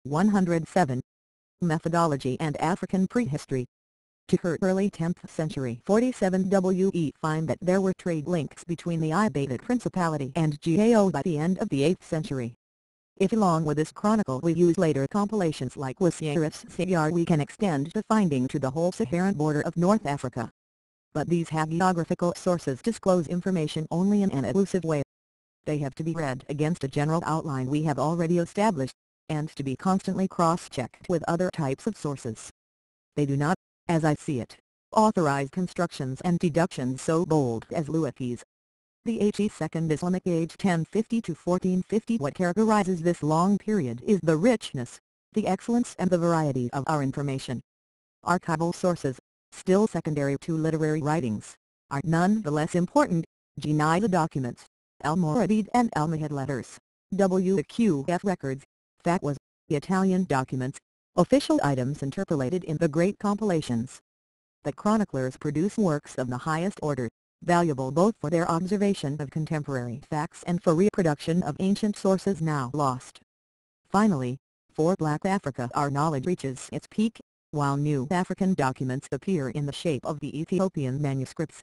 107. Methodology and African Prehistory. To her early 10th century 47 WE find that there were trade links between the Ibated Principality and Gao by the end of the 8th century. If along with this chronicle we use later compilations like Wissierif's Sayar, we can extend the finding to the whole Saharan border of North Africa. But these hagiographical sources disclose information only in an elusive way. They have to be read against a general outline we have already established, and to be constantly cross-checked with other types of sources. They do not, as I see it, authorize constructions and deductions so bold as Lewick's. The HE Second Islamic Age 1050 to 1450. What characterizes this long period is the richness, the excellence and the variety of our information. Archival sources, still secondary to literary writings, are none the less important. Genizah documents, Almoravid and Almohad letters, WQF records, fatwas, Italian documents, official items interpolated in the great compilations. The chroniclers produce works of the highest order, valuable both for their observation of contemporary facts and for reproduction of ancient sources now lost. Finally, for Black Africa our knowledge reaches its peak, while new African documents appear in the shape of the Ethiopian manuscripts.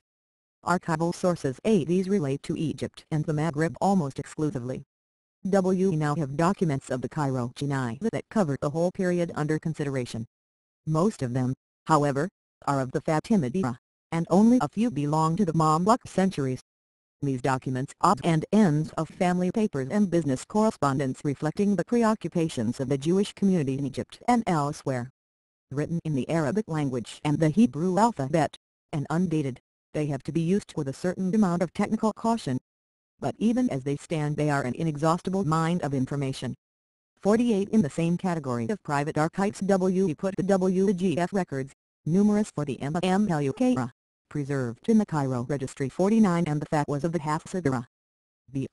Archival sources. These relate to Egypt and the Maghreb almost exclusively. We now have documents of the Cairo Genizah that cover the whole period under consideration. Most of them, however, are of the Fatimid era, and only a few belong to the Mamluk centuries. These documents odds and ends of family papers and business correspondence reflecting the preoccupations of the Jewish community in Egypt and elsewhere. Written in the Arabic language and the Hebrew alphabet, and undated, they have to be used with a certain amount of technical caution. But even as they stand they are an inexhaustible mine of information. 48. In the same category of private archives we put the WGF records, numerous for the MMLUK era, preserved in the Cairo Registry. 49. And the fatwas of the Hafsid era.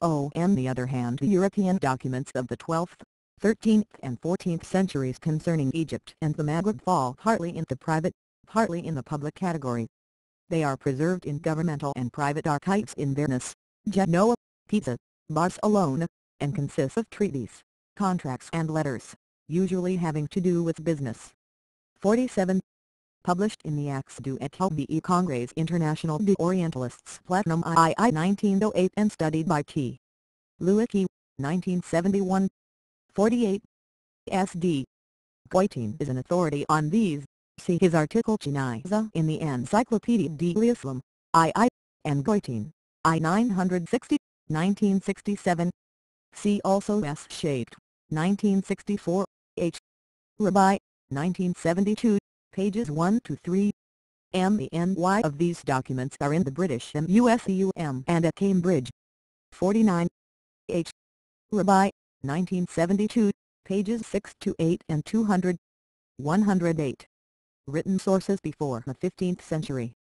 On the other hand, the European documents of the 12th, 13th and 14th centuries concerning Egypt and the Maghreb fall partly in the private, partly in the public category. They are preserved in governmental and private archives in Venice, Genoa, Pisa, Barcelona, and consist of treaties, contracts and letters, usually having to do with business. 47. Published in the Axdu et Helve Congrès International de Orientalistes Platinum II 1908 and studied by T. Lewick, 1971. 48. S.D. Goitin is an authority on these. See his article Genizah in the Encyclopedia d'Islam, II, and Goitin, I 960, 1967. See also S-shaped, 1964, H. Rabai, 1972, pages 1 to 3. MENY of these documents are in the British Museum and at Cambridge. 49. H. Rabai, 1972, pages 6 to 8 and 200. 108. Written sources before the 15th century.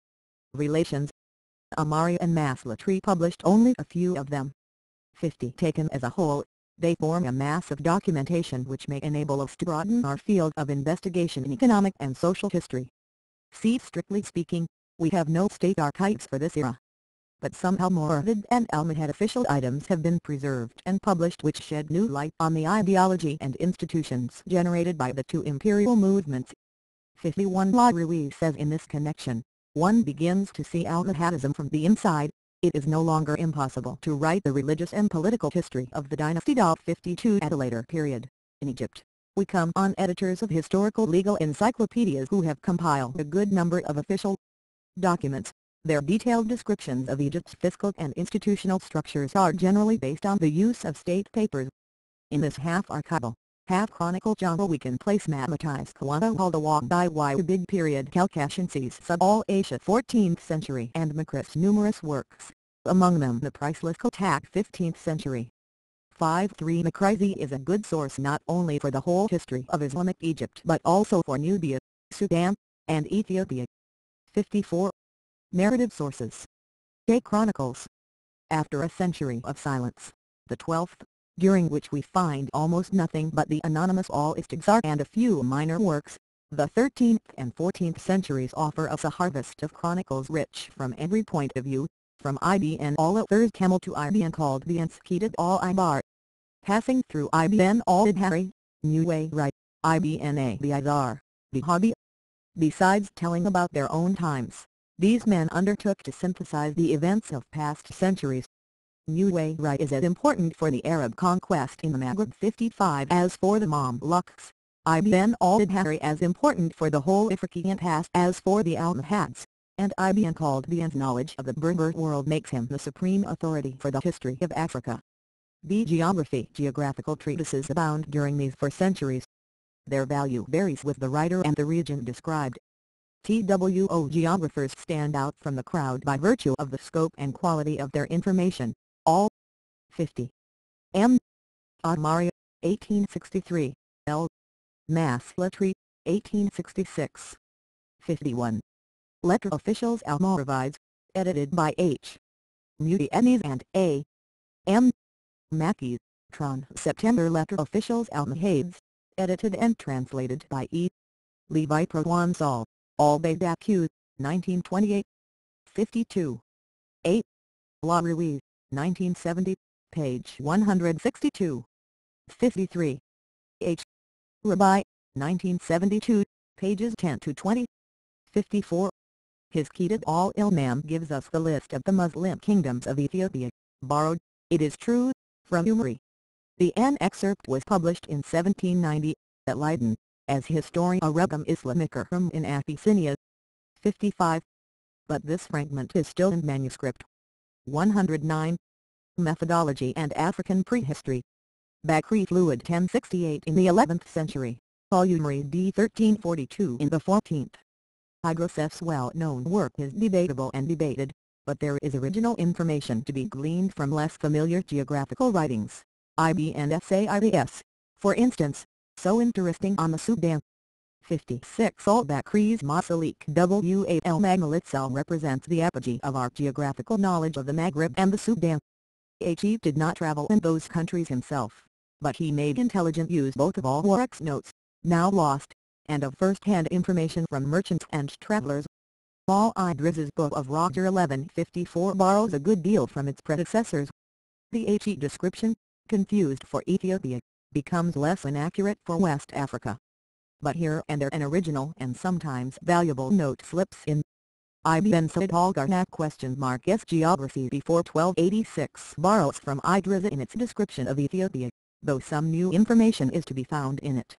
Relations. Amari and Maslatri published only a few of them. 50. Taken as a whole, they form a mass of documentation which may enable us to broaden our field of investigation in economic and social history. See, strictly speaking, we have no state archives for this era. But some Almoravid and Almohad official items have been preserved and published which shed new light on the ideology and institutions generated by the two imperial movements. 51. La Ruiz says in this connection, one begins to see Almohadism from the inside. It is no longer impossible to write the religious and political history of the dynasty of 52 at a later period. In Egypt, we come on editors of historical legal encyclopedias who have compiled a good number of official documents. Their detailed descriptions of Egypt's fiscal and institutional structures are generally based on the use of state papers. In this half-archival, half-chronicle jungle we can place Mamati's Kawanta Haldawai Big Period Calcasienses sub all Asia 14th century and Makris numerous works, among them the priceless Kotak 15th century. 5.3 Makrizi is a good source not only for the whole history of Islamic Egypt but also for Nubia, Sudan, and Ethiopia. 54. Narrative sources. K. Chronicles. After a century of silence, the 12th, during which we find almost nothing but the anonymous Al-Istighfar and a few minor works, the 13th and 14th centuries offer us a harvest of chronicles rich from every point of view, from Ibn al-Third Camel to Ibn called the Enskidat al-Ibar. Passing through Ibn al-Idhari, New Way right, IBNA Bizarre, the hobby. Besides telling about their own times, these men undertook to synthesize the events of past centuries. Nuwayra is as important for the Arab conquest in the Maghreb 55 as for the Mamluks. Ibn al-Adhari as important for the whole African past as for the Almohads, and Ibn Khaldun's knowledge of the Berber world makes him the supreme authority for the history of Africa. Geographical treatises abound during these 4 centuries. Their value varies with the writer and the region described. TWO geographers stand out from the crowd by virtue of the scope and quality of their information. All 50. M. Admaria, 1863, L. Maslatri, 1866. 51. Letter Officials Almoravides, edited by H. Mutiennes and A. M. Mackie, Tron. September Letter Officials Almohades, edited and translated by E. Levi Provençal, Albedacus, 1928. 52. 8. La Ruiz, 1970, page 162. 53. H. Rabai, 1972, pages 10 to 20. 54. His Kitab al-Ilmam gives us the list of the Muslim kingdoms of Ethiopia, borrowed, it is true, from Umri. The excerpt was published in 1790, at Leiden, as Historia Regum Islamicarum in Abyssinia. 55. But this fragment is still in manuscript. 109. Methodology and African Prehistory. Bakri Fluid 1068 in the 11th century, Volume D 1342 in the 14th. Hygroseff's well-known work is debatable and debated, but there is original information to be gleaned from less familiar geographical writings. Ibn Saids, for instance, so interesting on the Sudan. 56. Al-Bakri's Masalik Wal Magalitzel represents the apogee of our geographical knowledge of the Maghreb and the Sudan. He did not travel in those countries himself, but he made intelligent use both of Al-Waraq's notes, now lost, and of first-hand information from merchants and travelers. Al-Idris's Book of Roger 1154 borrows a good deal from its predecessors. The description, confused for Ethiopia, becomes less inaccurate for West Africa. But here and there an original and sometimes valuable note slips in. Ibn Said al-Garnak S geography before 1286 borrows from Idris in its description of Ethiopia, though some new information is to be found in it.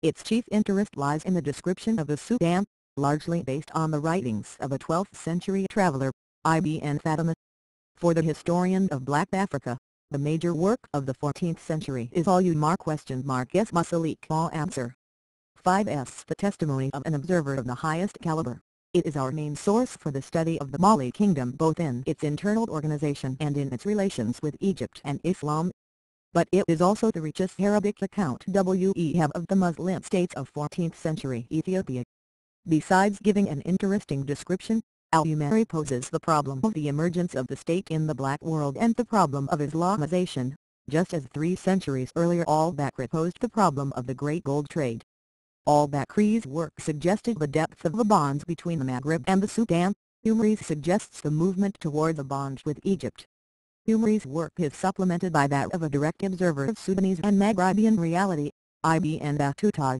Its chief interest lies in the description of the Sudan, largely based on the writings of a 12th century traveler, Ibn Fatima. For the historian of Black Africa, the major work of the 14th century is Al-Umar S Masalik al-Answer. 5s. The testimony of an observer of the highest caliber. It is our main source for the study of the Mali kingdom both in its internal organization and in its relations with Egypt and Islam. But it is also the richest Arabic account we have of the Muslim states of 14th century Ethiopia. Besides giving an interesting description, Al-Umari poses the problem of the emergence of the state in the Black world and the problem of Islamization, just as 3 centuries earlier Al-Bakri posed the problem of the Great Gold Trade. Al-Bakri's work suggested the depth of the bonds between the Maghreb and the Sudan. Umari suggests the movement toward the bond with Egypt. Umari's work is supplemented by that of a direct observer of Sudanese and Maghrebian reality, Ibn Battuta.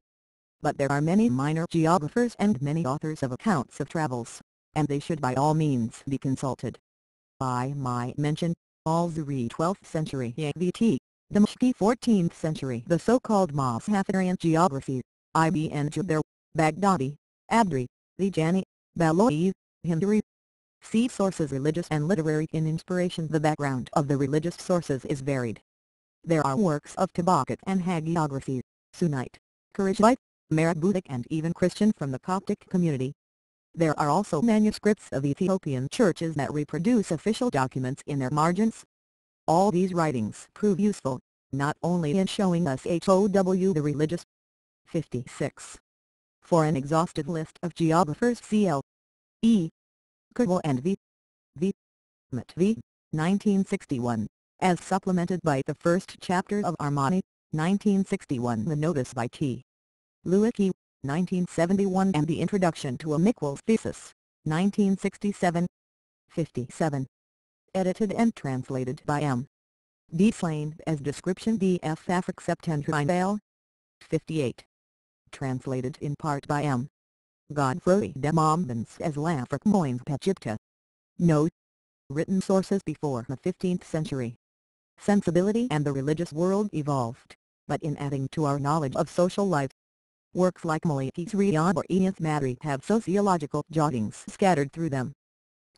But there are many minor geographers and many authors of accounts of travels, and they should by all means be consulted. I might mention, Al-Zuri 12th century AVT, Damashqi 14th century the so-called Moshaffarian geography, Ibn Jubair, Baghdadi, Abdri, Lijani, Baloyi, Hinduri. See sources religious and literary in inspiration. The background of the religious sources is varied. There are works of Tabaqat and hagiography, Sunnite, Kharijite, Marabutic and even Christian from the Coptic community. There are also manuscripts of Ethiopian churches that reproduce official documents in their margins. All these writings prove useful, not only in showing us how the religious. 56. For an exhaustive list of geographers C.L. E. Kerwell and V. Met v. 1961, as supplemented by the first chapter of Armani, 1961. The notice by T. Lewicki, 1971 and the introduction to a Mickwell's thesis, 1967. 57. Edited and translated by M. D. Slane as description D. F. Afric Septentrionale. 58. translated in part by M. Godfrey de Montbans as l'Afrique moins Egypte. Note: written sources before the 15th century. Sensibility and the religious world evolved, but in adding to our knowledge of social life. Works like Maliki's Riyadh or Edith Madri have sociological jottings scattered through them.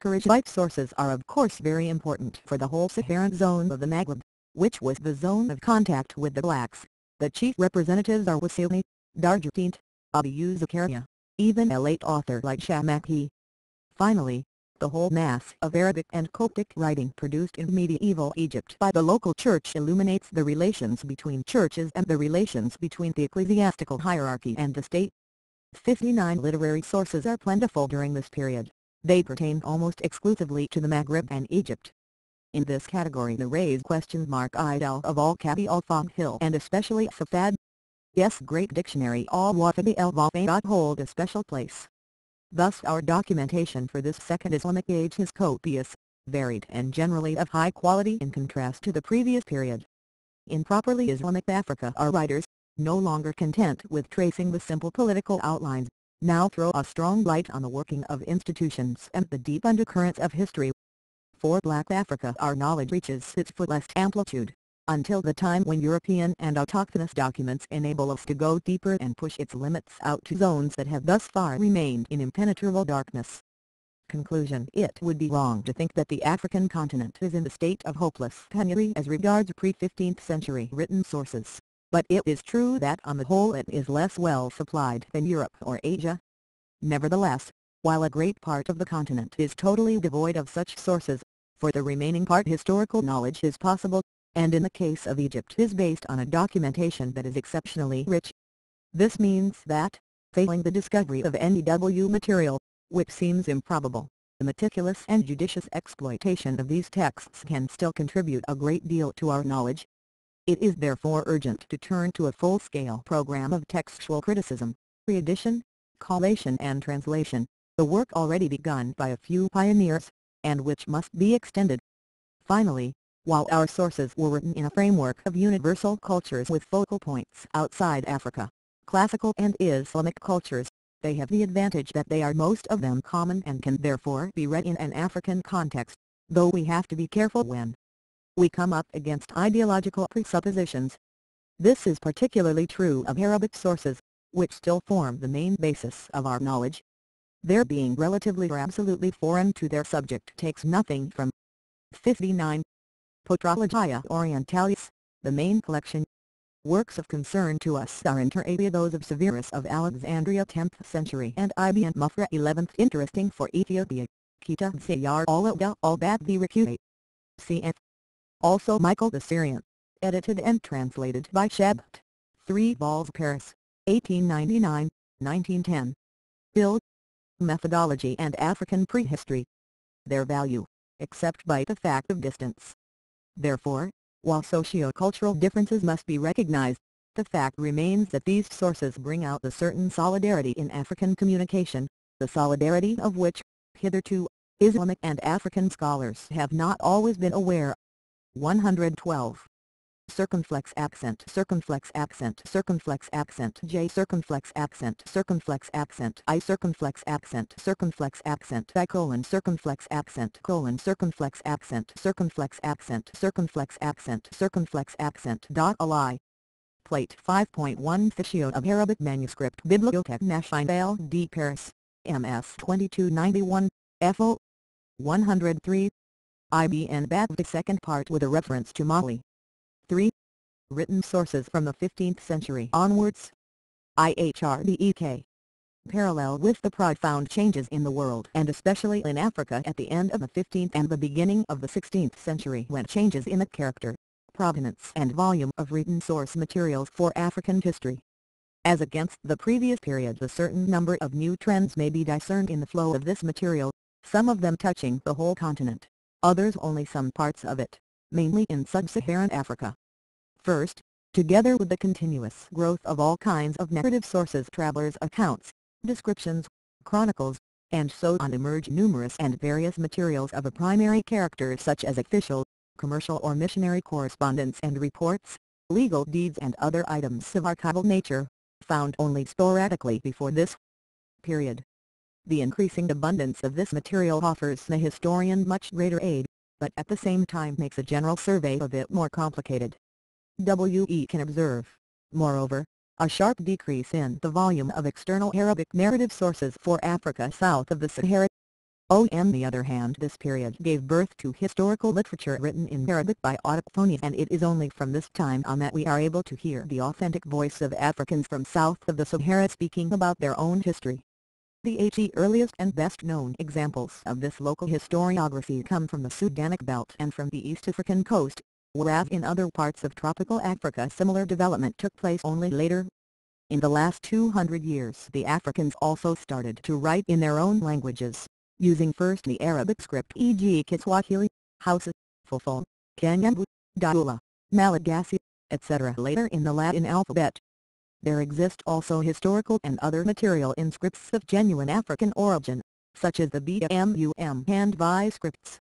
Kharija sources are of course very important for the whole Saharan zone of the Maghreb, which was the zone of contact with the blacks. The chief representatives are Wasili, Darjatint, Abiyu Zakaria, even a late author like Shamaki. Finally, the whole mass of Arabic and Coptic writing produced in medieval Egypt by the local church illuminates the relations between churches and the relations between the ecclesiastical hierarchy and the state. 59 literary sources are plentiful during this period. They pertain almost exclusively to the Maghreb and Egypt. In this category the raised idol of al-Kabi al-Fahil and especially Safad. Yes, great dictionary al-Wafidi al-Wafayat hold a special place. Thus our documentation for this second Islamic age is copious, varied and generally of high quality in contrast to the previous period. In properly Islamic Africa our writers, no longer content with tracing the simple political outlines, now throw a strong light on the working of institutions and the deep undercurrents of history. For Black Africa our knowledge reaches its fullest amplitude, until the time when European and autochthonous documents enable us to go deeper and push its limits out to zones that have thus far remained in impenetrable darkness. Conclusion: it would be wrong to think that the African continent is in a state of hopeless penury as regards pre-15th century written sources, but it is true that on the whole it is less well supplied than Europe or Asia. Nevertheless, while a great part of the continent is totally devoid of such sources, for the remaining part historical knowledge is possible, and in the case of Egypt is based on a documentation that is exceptionally rich. This means that, failing the discovery of any material, which seems improbable, the meticulous and judicious exploitation of these texts can still contribute a great deal to our knowledge. It is therefore urgent to turn to a full-scale program of textual criticism, re-edition, collation and translation, the work already begun by a few pioneers, and which must be extended. Finally, while our sources were written in a framework of universal cultures with focal points outside Africa, classical and Islamic cultures, they have the advantage that they are most of them common and can therefore be read in an African context, though we have to be careful when we come up against ideological presuppositions. This is particularly true of Arabic sources, which still form the main basis of our knowledge. Their being relatively or absolutely foreign to their subject takes nothing from 59. Potrologia Orientalis, the main collection. Works of concern to us are inter alia those of Severus of Alexandria 10th century and Ibn Mufra 11th. Interesting for Ethiopia, Kita Zayar al-Badhi Recute. Cf. Also Michael the Syrian, edited and translated by Shabt. 3 vols Paris, 1899, 1910. Bill. Methodology and African Prehistory. Their value, except by the fact of distance. Therefore, while socio-cultural differences must be recognized, the fact remains that these sources bring out a certain solidarity in African communication, the solidarity of which, hitherto, Islamic and African scholars have not always been aware. 112. Circumflex accent J circumflex accent I circumflex accent I circumflex accent I circumflex accent circumflex accent ally. Plate 5.1 Fichio of Arabic Manuscript Bibliothèque Nationale de Paris, MS 2291, FO 103. IBN Baptist second part with a reference to Mali. 3. Written sources from the 15th century onwards. IHRDEK. Parallel with the profound changes in the world and especially in Africa at the end of the 15th and the beginning of the 16th century when changes in the character, provenance and volume of written source materials for African history. As against the previous period a certain number of new trends may be discerned in the flow of this material, some of them touching the whole continent, others only some parts of it, mainly in sub-Saharan Africa. First, together with the continuous growth of all kinds of narrative sources, travelers' accounts, descriptions, chronicles, and so on, emerge numerous and various materials of a primary character such as official, commercial or missionary correspondence and reports, legal deeds and other items of archival nature. found only sporadically before this period. The increasing abundance of this material offers the historian much greater aid, but at the same time makes a general survey of it more complicated. We can observe, moreover, a sharp decrease in the volume of external Arabic narrative sources for Africa south of the Sahara. On the other hand, this period gave birth to historical literature written in Arabic by autochthonies, and it is only from this time on that we are able to hear the authentic voice of Africans from south of the Sahara speaking about their own history. The earliest and best known examples of this local historiography come from the Sudanic belt and from the East African coast, whereas in other parts of tropical Africa similar development took place only later. In the last 200 years the Africans also started to write in their own languages, using first the Arabic script, e.g. Kiswahili, Hausa, Foto, Xangô, Daula, Malagasy, etc. later in the Latin alphabet. There exist also historical and other material in scripts of genuine African origin, such as the BMUM hand-by scripts.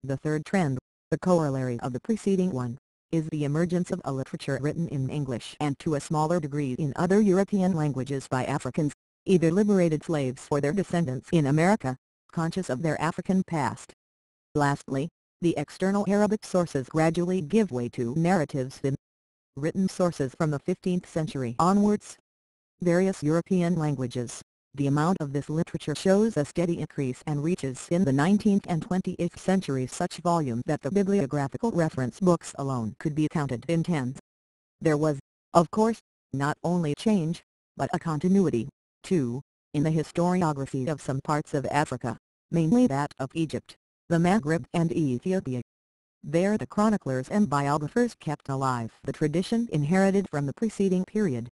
The third trend, the corollary of the preceding one, is the emergence of a literature written in English and to a smaller degree in other European languages by Africans, either liberated slaves or their descendants in America, conscious of their African past. Lastly, the external Arabic sources gradually give way to narratives in written sources from the 15th century onwards. Various European languages. The amount of this literature shows a steady increase and reaches in the 19th and 20th centuries such volume that the bibliographical reference books alone could be counted in tens. There was, of course, not only change, but a continuity, too, in the historiography of some parts of Africa, mainly that of Egypt, the Maghreb and Ethiopia. There the chroniclers and biographers kept alive the tradition inherited from the preceding period.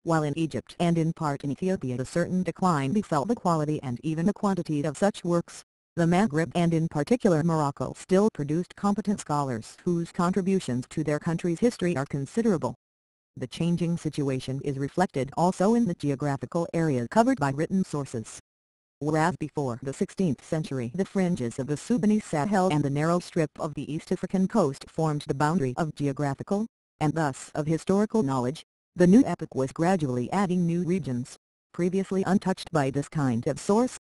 While in Egypt and in part in Ethiopia a certain decline befell the quality and even the quantity of such works, the Maghreb and in particular Morocco still produced competent scholars whose contributions to their country's history are considerable. The changing situation is reflected also in the geographical area covered by written sources. Whereas before the 16th century the fringes of the Sudanese Sahel and the narrow strip of the East African coast formed the boundary of geographical, and thus of historical knowledge, the new epoch was gradually adding new regions, previously untouched by this kind of source.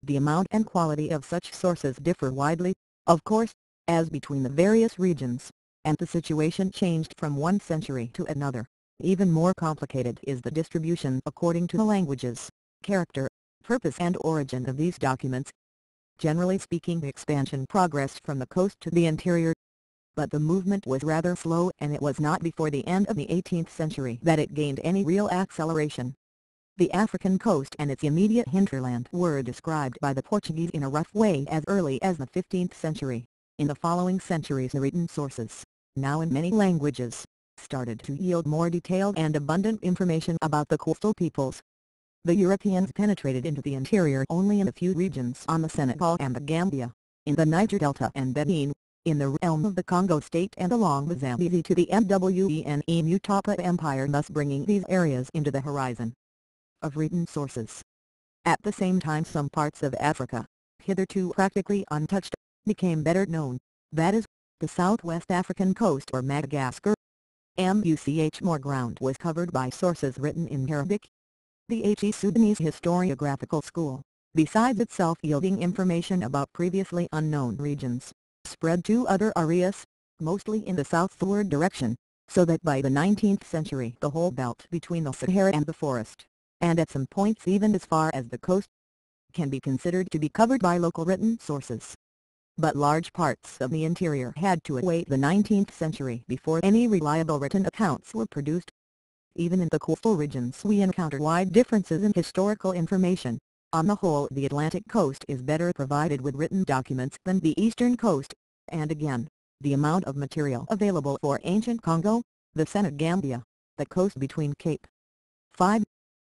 The amount and quality of such sources differ widely, of course, as between the various regions, and the situation changed from one century to another. Even more complicated is the distribution according to the languages, character, purpose and origin of these documents. Generally speaking, the expansion progressed from the coast to the interior, but the movement was rather slow and it was not before the end of the 18th century that it gained any real acceleration. The African coast and its immediate hinterland were described by the Portuguese in a rough way as early as the 15th century. In the following centuries the written sources, now in many languages, started to yield more detailed and abundant information about the coastal peoples. The Europeans penetrated into the interior only in a few regions on the Senegal and the Gambia, in the Niger Delta and Benin, in the realm of the Congo state and along the Zambezi to the Mwene Mutapa Empire, thus bringing these areas into the horizon of written sources. At the same time some parts of Africa, hitherto practically untouched, became better known, that is, the southwest African coast or Madagascar. More ground was covered by sources written in Arabic. The Sudanese Historiographical School, besides itself yielding information about previously unknown regions, spread to other areas, mostly in the southward direction, so that by the 19th century the whole belt between the Sahara and the forest, and at some points even as far as the coast, can be considered to be covered by local written sources. But large parts of the interior had to await the 19th century before any reliable written accounts were produced. Even in the coastal regions we encounter wide differences in historical information. On the whole the Atlantic coast is better provided with written documents than the eastern coast, and again, the amount of material available for ancient Congo, the Senegambia, the coast between Cape 5,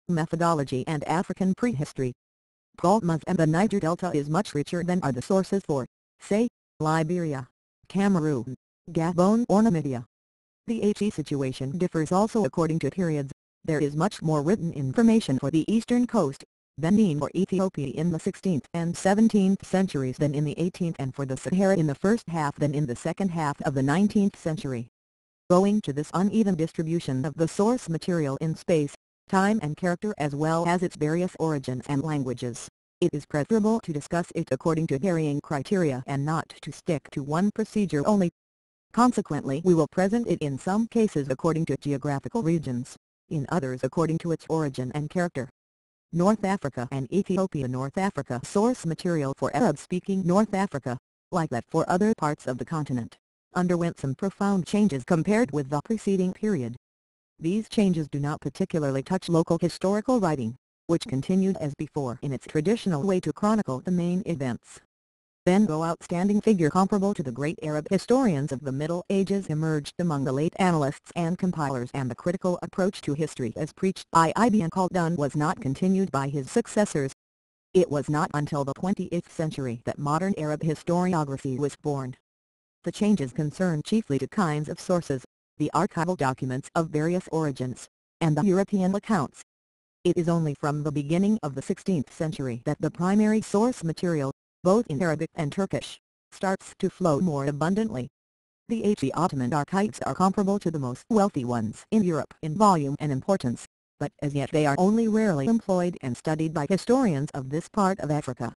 methodology and African prehistory, Palmas and the Niger Delta is much richer than are the sources for, say, Liberia, Cameroon, Gabon or Namibia. The situation differs also according to periods. There is much more written information for the eastern coast, Benin or Ethiopia in the 16th and 17th centuries than in the 18th, and for the Sahara in the first half than in the second half of the 19th century. Owing to this uneven distribution of the source material in space, time and character as well as its various origins and languages. It is preferable to discuss it according to varying criteria and not to stick to one procedure only. Consequently, we will present it in some cases according to geographical regions, in others according to its origin and character. North Africa and Ethiopia. North Africa. Source material for Arab-speaking North Africa, like that for other parts of the continent, underwent some profound changes compared with the preceding period. These changes do not particularly touch local historical writing, which continued as before in its traditional way to chronicle the main events. Then no outstanding figure comparable to the great Arab historians of the Middle Ages emerged among the late annalists and compilers, and the critical approach to history as preached by Ibn Khaldun was not continued by his successors. It was not until the 20th century that modern Arab historiography was born. The changes concern chiefly two kinds of sources: the archival documents of various origins, and the European accounts. It is only from the beginning of the 16th century that the primary source material, both in Arabic and Turkish, starts to flow more abundantly. The Ottoman archives are comparable to the most wealthy ones in Europe in volume and importance, but as yet they are only rarely employed and studied by historians of this part of Africa.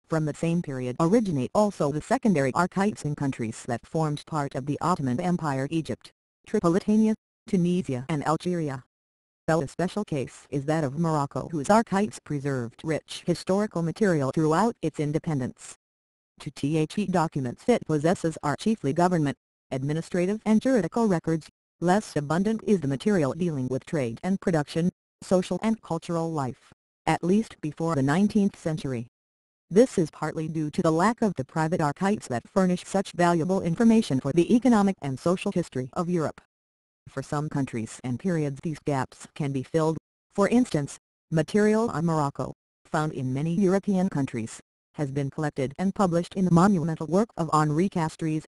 From the same period originate also the secondary archives in countries that formed part of the Ottoman Empire: Egypt, Tripolitania, Tunisia and Algeria. A special case is that of Morocco, whose archives preserved rich historical material throughout its independence. The documents it possesses are chiefly government, administrative and juridical records. Less abundant is the material dealing with trade and production, social and cultural life, at least before the 19th century. This is partly due to the lack of the private archives that furnish such valuable information for the economic and social history of Europe. For some countries and periods these gaps can be filled. For instance, material on Morocco, found in many European countries, has been collected and published in the monumental work of Henri Castries.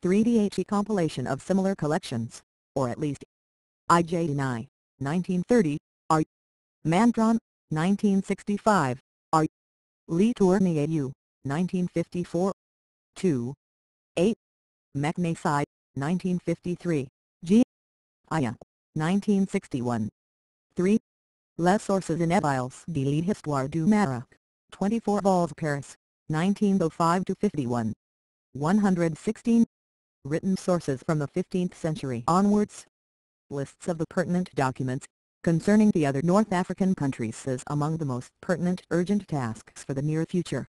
3D compilation of similar collections, or at least IJ9, 1930, R. Mantron, 1965, R. Lee Tournier, 1954. 2. 8. McNayside, 1953, G. Aya, 1961. 3. Les Sources Inédites de l'Histoire du Maroc, 24 vols Paris, 1905-51. 116. Written sources from the 15th century onwards. Lists of the pertinent documents concerning the other North African countries is among the most pertinent urgent tasks for the near future.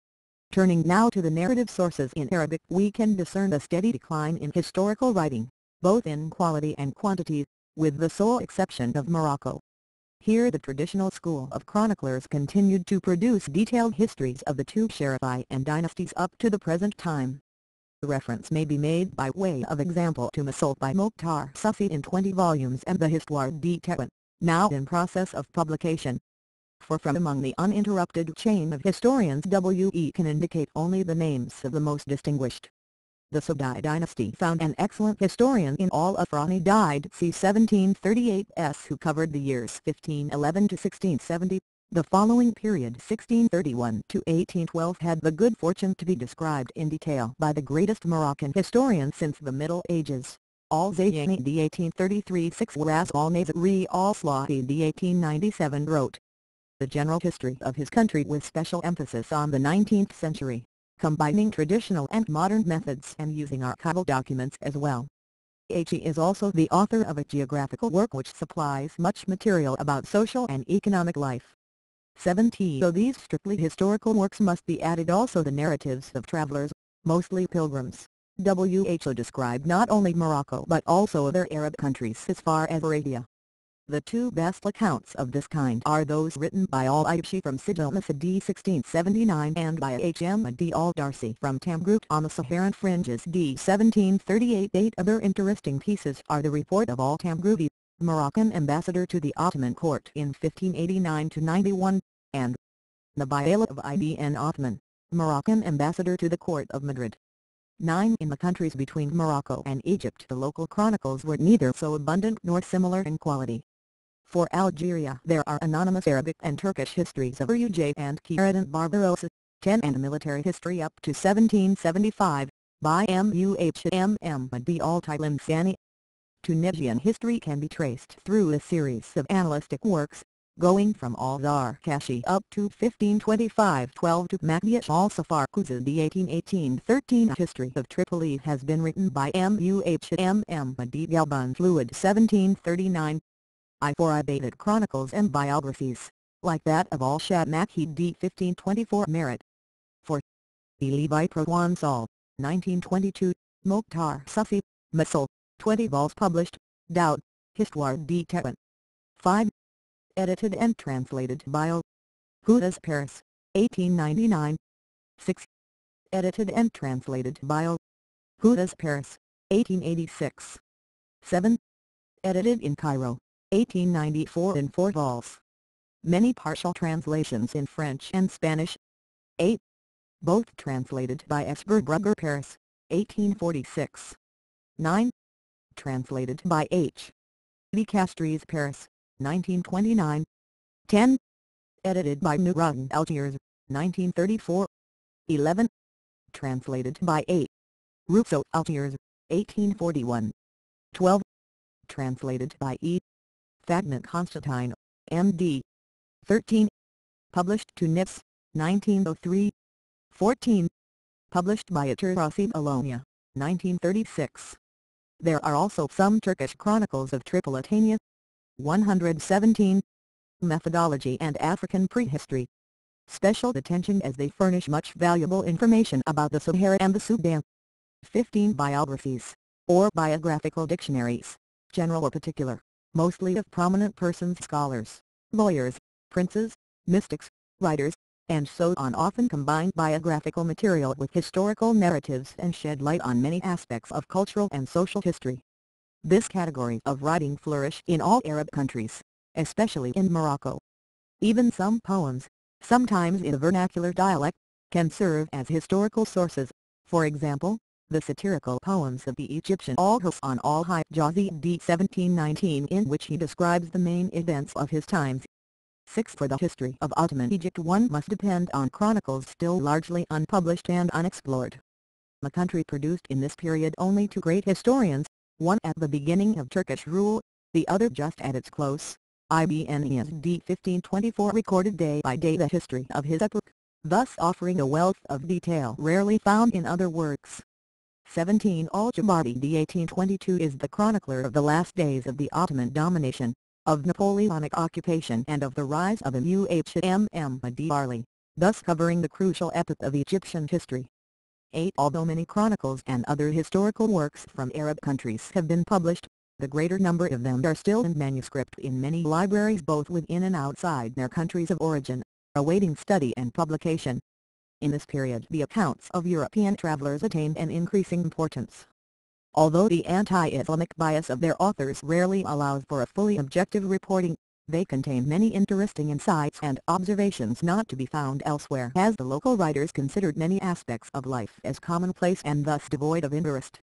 Turning now to the narrative sources in Arabic, we can discern a steady decline in historical writing, both in quality and quantity, with the sole exception of Morocco. Here the traditional school of chroniclers continued to produce detailed histories of the two Sharifi and dynasties up to the present time. Reference may be made by way of example to Masult by Mokhtar Sufi in 20 volumes and the Histoire de Tetuan, now in process of publication. For from among the uninterrupted chain of historians we can indicate only the names of the most distinguished. The Sogdian dynasty found an excellent historian in Al-Afrani, died c. 1738 who covered the years 1511 to 1670. The following period 1631 to 1812 had the good fortune to be described in detail by the greatest Moroccan historian since the Middle Ages, Al-Zayani d. 1833-6, whereas Al-Naziri al-Slahi d. 1897 wrote the general history of his country with special emphasis on the 19th century, combining traditional and modern methods and using archival documents as well. He is also the author of a geographical work which supplies much material about social and economic life. 17. So these strictly historical works must be added also the narratives of travelers, mostly pilgrims. Who describe not only Morocco but also other Arab countries as far as Arabia. The two best accounts of this kind are those written by Al-Ayshi from Sijil Masad d. 1679 and by H.M. d. al-Darsi from Tamgrout on the Saharan fringes d. 1738. 8 other interesting pieces are the report of al-Tamgrouti, Moroccan ambassador to the Ottoman court in 1589-91, and the Bayala of Ibn Othman, Moroccan ambassador to the court of Madrid. 9. In the countries between Morocco and Egypt the local chronicles were neither so abundant nor similar in quality. For Algeria there are anonymous Arabic and Turkish histories of Uj and Kiradin Barbarossa, 10, and a military history up to 1775, by Muhammad b al-Tilimsani. Tunisian history can be traced through a series of annalistic works, going from al-Zarkashi up to 1525-12 to Makdish al-Safar Quzadi 1818-13. History of Tripoli has been written by Muhammad Galban Fluid 1739. For Ibadat chronicles and biographies, like that of al-Shad Makhid d. 1524 merit. For Levi Prowansal, 1922, Mokhtar Sufi, Masal, 20 vols published, Daoud, Histoire d. Tewan. 5. Edited and translated by O. Hudas Paris, 1899. 6. Edited and translated by O. Hudas Paris, 1886. 7. Edited in Cairo, 1894 in 4 vols. Many partial translations in French and Spanish. 8. Both translated by Esberbrugger Paris, 1846. 9. Translated by H. D. Castries Paris, 1929. 10. Edited by Nouradin Algiers, 1934. 11. Translated by A. Rousseau Algiers, 1841. 12. Translated by E. Fagnan Constantine, M.D. 13. Published Tunis, 1903. 14. Published by Aturasi Alonia, 1936. There are also some Turkish chronicles of Tripolitania. 117. Methodology and African prehistory. Special attention as they furnish much valuable information about the Sahara and the Sudan. 15 biographies, or biographical dictionaries, general or particular, mostly of prominent persons, scholars, lawyers, princes, mystics, writers, and so on, often combine biographical material with historical narratives and shed light on many aspects of cultural and social history. This category of writing flourished in all Arab countries, especially in Morocco. Even some poems, sometimes in a vernacular dialect, can serve as historical sources. For example, the satirical poems of the Egyptian Al-Hasan al-Hijazi d. 1719, in which he describes the main events of his times. 6. For the history of Ottoman Egypt one must depend on chronicles still largely unpublished and unexplored. The country produced in this period only 2 great historians, one at the beginning of Turkish rule, the other just at its close. Ibn d. 1524 recorded day by day the history of his epoch, thus offering a wealth of detail rarely found in other works. 17. Al-Jabardi d. 1822 is the chronicler of the last days of the Ottoman domination, of Napoleonic occupation and of the rise of Muhammad Ali, thus covering the crucial epoch of Egyptian history. 8. Although many chronicles and other historical works from Arab countries have been published, the greater number of them are still in manuscript in many libraries both within and outside their countries of origin, awaiting study and publication. In this period the accounts of European travelers attained an increasing importance. Although the anti-Islamic bias of their authors rarely allows for a fully objective reporting, they contain many interesting insights and observations not to be found elsewhere, as the local writers considered many aspects of life as commonplace and thus devoid of interest.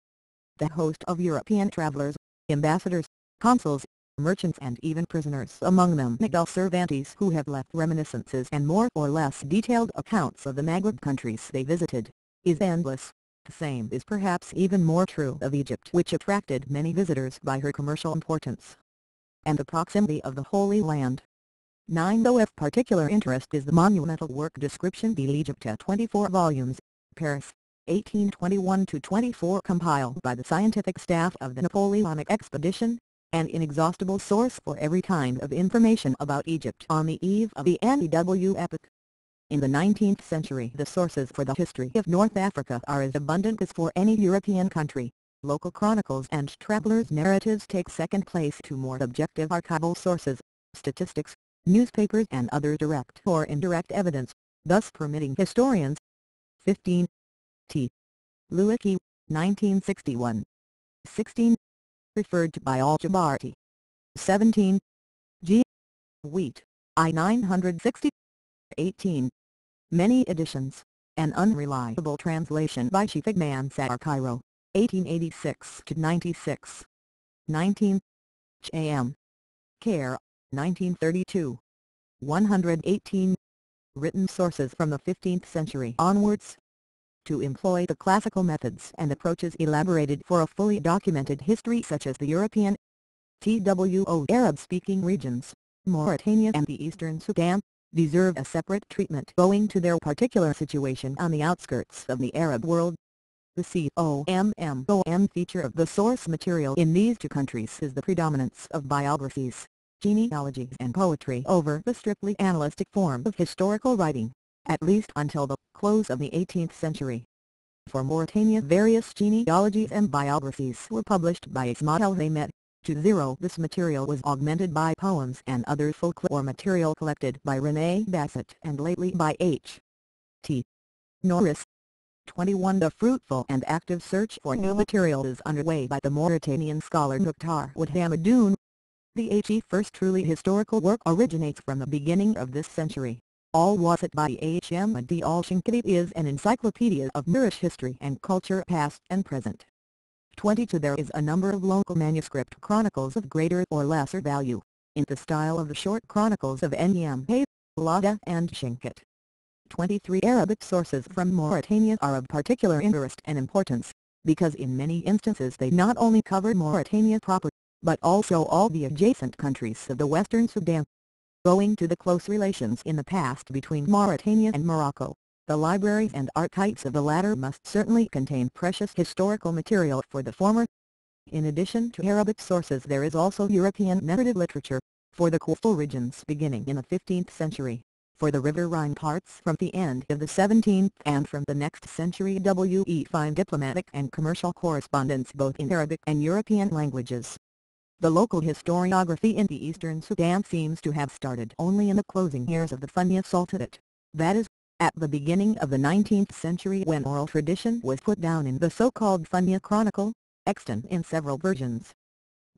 The host of European travelers, ambassadors, consuls, merchants and even prisoners, among them Miguel Cervantes, who have left reminiscences and more or less detailed accounts of the Maghreb countries they visited, is endless. The same is perhaps even more true of Egypt, which attracted many visitors by her commercial importance and the proximity of the Holy Land. 9. Though of particular interest is the monumental work Description de l'Egypte, 24 volumes, Paris, 1821-24, compiled by the scientific staff of the Napoleonic expedition, an inexhaustible source for every kind of information about Egypt on the eve of the NEW epoch. In the 19th century the sources for the history of North Africa are as abundant as for any European country. Local chronicles and travelers' narratives take second place to more objective archival sources, statistics, newspapers and other direct or indirect evidence, thus permitting historians. 15. T. Lewicky, 1961. 16. Referred to by Al-Jabarti. 17. G. Wheat, I 960. 18. Many editions. An unreliable translation by Shafig Mansar, Cairo, 1886-96. 19. Ch.A.M. Care, 1932. 118. Written sources from the 15th century onwards. to employ the classical methods and approaches elaborated for a fully documented history such as the European TWO Arab-speaking regions, Mauritania and the Eastern Sudan, deserve a separate treatment owing to their particular situation on the outskirts of the Arab world. The COMMON feature of the source material in these two countries is the predominance of biographies, genealogies and poetry over the strictly analytic form of historical writing, at least until the close of the 18th century. For Mauritania, various genealogies and biographies were published by Ismail Ahmed. This material was augmented by poems and other folklore material collected by René Bassett and lately by H. T. Norris. 21. A fruitful and active search for new material is underway by the Mauritanian scholar Mukhtar Wadhamadoun. The first truly historical work originates from the beginning of this century. Al-Wasat by Ahmad al-Shankiti is an encyclopedia of Moorish history and culture past and present. 22. There is a number of local manuscript chronicles of greater or lesser value, in the style of the short chronicles of Nyamhe, Lada and Shinket. 23. Arabic sources from Mauritania are of particular interest and importance, because in many instances they not only cover Mauritania proper, but also all the adjacent countries of the Western Sudan. Owing to the close relations in the past between Mauritania and Morocco, the libraries and archives of the latter must certainly contain precious historical material for the former. In addition to Arabic sources there is also European narrative literature, for the coastal regions beginning in the 15th century, for the riverine parts from the end of the 17th and from the next century. We find diplomatic and commercial correspondence both in Arabic and European languages. The local historiography in the eastern Sudan seems to have started only in the closing years of the Fonte Sultanate, that is, at the beginning of the 19th century when oral tradition was put down in the so-called Fonte Chronicle, extant in several versions.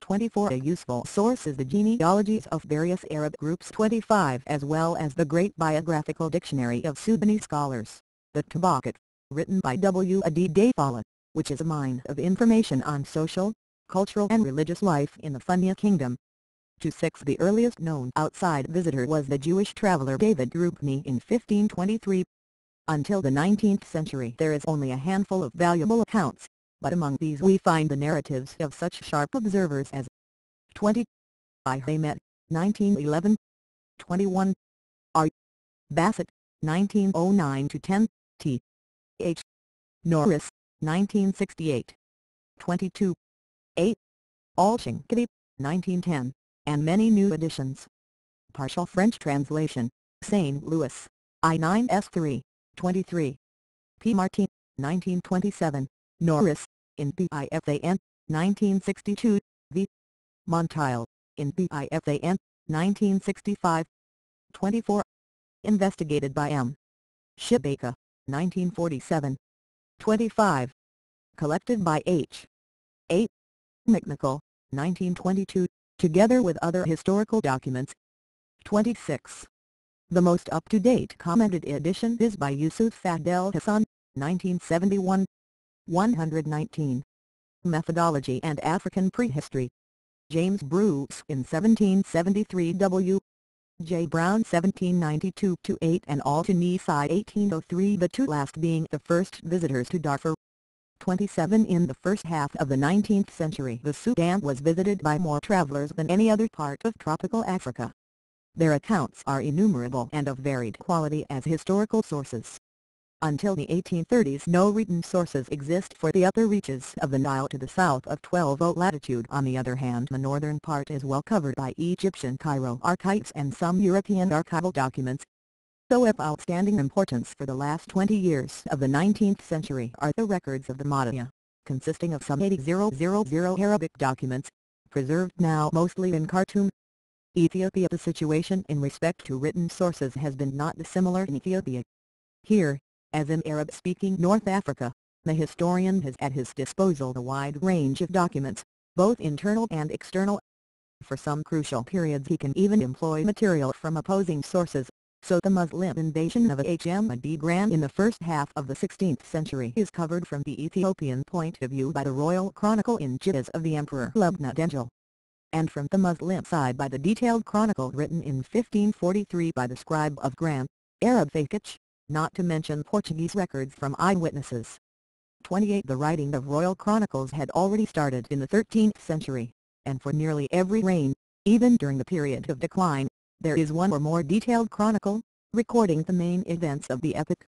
24. A useful source is the genealogies of various Arab groups. 25. As well as the great biographical dictionary of Sudanese scholars, the Tabaqat, written by W.A.D. Dafala, which is a mine of information on social, cultural and religious life in the Fonte Kingdom. 26. The earliest known outside visitor was the Jewish traveler David Rupni in 1523. Until the 19th century there is only a handful of valuable accounts, but among these we find the narratives of such sharp observers as 20. I. Hamet, 1911. 21. R. Bassett, 1909-10, T. H. Norris, 1968. 22. 8. Al-Shankiti, 1910, and many new editions. Partial French translation, St. Louis, I9S3, 23. P. Martin, 1927, Norris, in PIFAN, 1962, V. Montiel, in PIFAN, 1965. 24. Investigated by M. Shibaka, 1947. 25. Collected by H. A. McNichol, 1922, together with other historical documents. 26. The most up-to-date commented edition is by Yusuf Fadel Hassan, 1971. 119. Methodology and African Prehistory. James Bruce in 1773. W. J. Brown 1792-8 and Al-Tunisi 1803, the two last being the first visitors to Darfur. 27. In the first half of the 19th century the Sudan was visited by more travelers than any other part of tropical Africa. Their accounts are innumerable and of varied quality as historical sources. Until the 1830s no written sources exist for the upper reaches of the Nile to the south of 12° latitude. On the other hand, the northern part is well covered by Egyptian Cairo archives and some European archival documents. So of outstanding importance for the last 20 years of the 19th century are the records of the Madhya, consisting of some 80,000 Arabic documents, preserved now mostly in Khartoum, Ethiopia. The situation in respect to written sources has been not dissimilar in Ethiopia. Here, as in Arab-speaking North Africa, the historian has at his disposal a wide range of documents, both internal and external. For some crucial periods he can even employ material from opposing sources. So the Muslim invasion of Ahmadi in the first half of the 16th century is covered from the Ethiopian point of view by the Royal Chronicle in Jizz of the Emperor Lubna Dengel, and from the Muslim side by the detailed chronicle written in 1543 by the scribe of Gram, Arab Fakich, not to mention Portuguese records from eyewitnesses. 28. The writing of royal chronicles had already started in the 13th century, and for nearly every reign, even during the period of decline, there is one or more detailed chronicle, recording the main events of the epoch.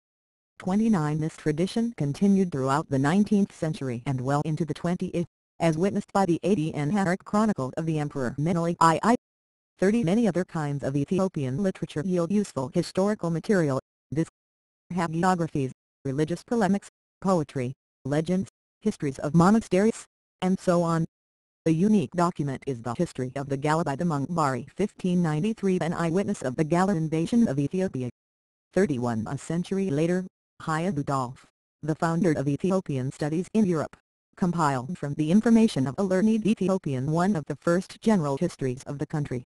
29. This tradition continued throughout the 19th century and well into the 20th, as witnessed by the Adyinharic Chronicle of the Emperor Menelik II. 30. Many other kinds of Ethiopian literature yield useful historical material. This hagiographies, religious polemics, poetry, legends, histories of monasteries, and so on. A unique document is the History of the Gala by the monk Bari 1593, an eyewitness of the Gala invasion of Ethiopia. 31. A century later, Haya Rudolf, the founder of Ethiopian studies in Europe, compiled from the information of a learned Ethiopian one of the first general histories of the country.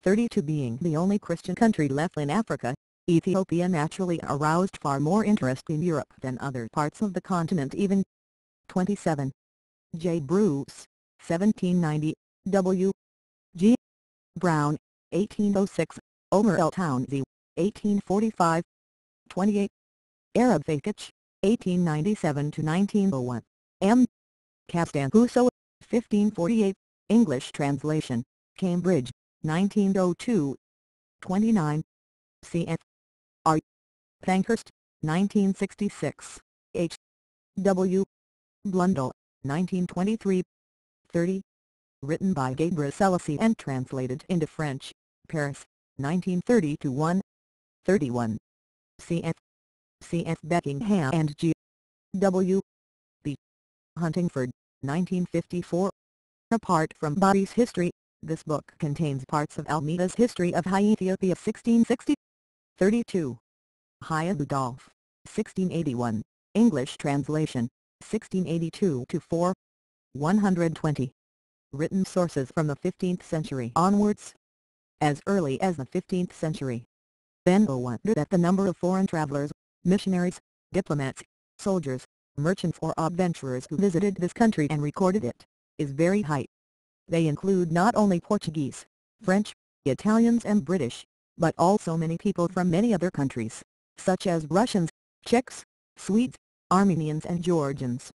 32. Being the only Christian country left in Africa, Ethiopia naturally aroused far more interest in Europe than other parts of the continent even. 27. J. Bruce, 1790, W. G. Brown, 1806, Omer L. Townsend, 1845. 28. Arab Fakich, 1897-1901, M. Castanhuso, 1548, English translation, Cambridge, 1902. 29. C.F. R. Pankhurst, 1966, H. W. Blundell, 1923. 30. Written by Gabriel Selassie and translated into French, Paris, 1930-1. 31. C.F. Beckingham and G. W. B. Huntingford, 1954. Apart from Bari's history, this book contains parts of Almeida's History of High Ethiopia 1660. 32. Haya Rudolf, 1681, English translation, 1682-4. 120. Written sources from the 15th century onwards. As early as the 15th century, Benbow wondered at the number of foreign travelers, missionaries, diplomats, soldiers, merchants or adventurers who visited this country and recorded it, is very high. They include not only Portuguese, French, Italians and British, but also many people from many other countries, such as Russians, Czechs, Swedes, Armenians and Georgians.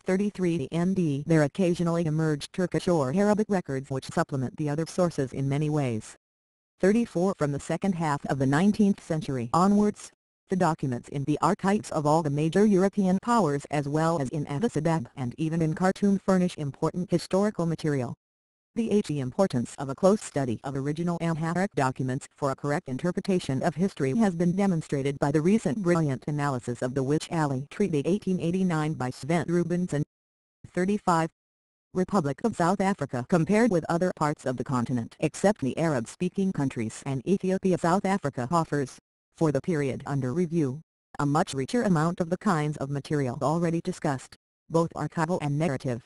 33. N.D. There occasionally emerged Turkish or Arabic records which supplement the other sources in many ways. 34. From the second half of the 19th century onwards, the documents in the archives of all the major European powers as well as in Addis Ababa and even in Khartoum furnish important historical material. The importance of a close study of original Amharic documents for a correct interpretation of history has been demonstrated by the recent brilliant analysis of the Witch Alley Treaty 1889 by Sven Rubinson. 35. Republic of South Africa. Compared with other parts of the continent except the Arab-speaking countries and Ethiopia, South Africa offers, for the period under review, a much richer amount of the kinds of material already discussed, both archival and narrative.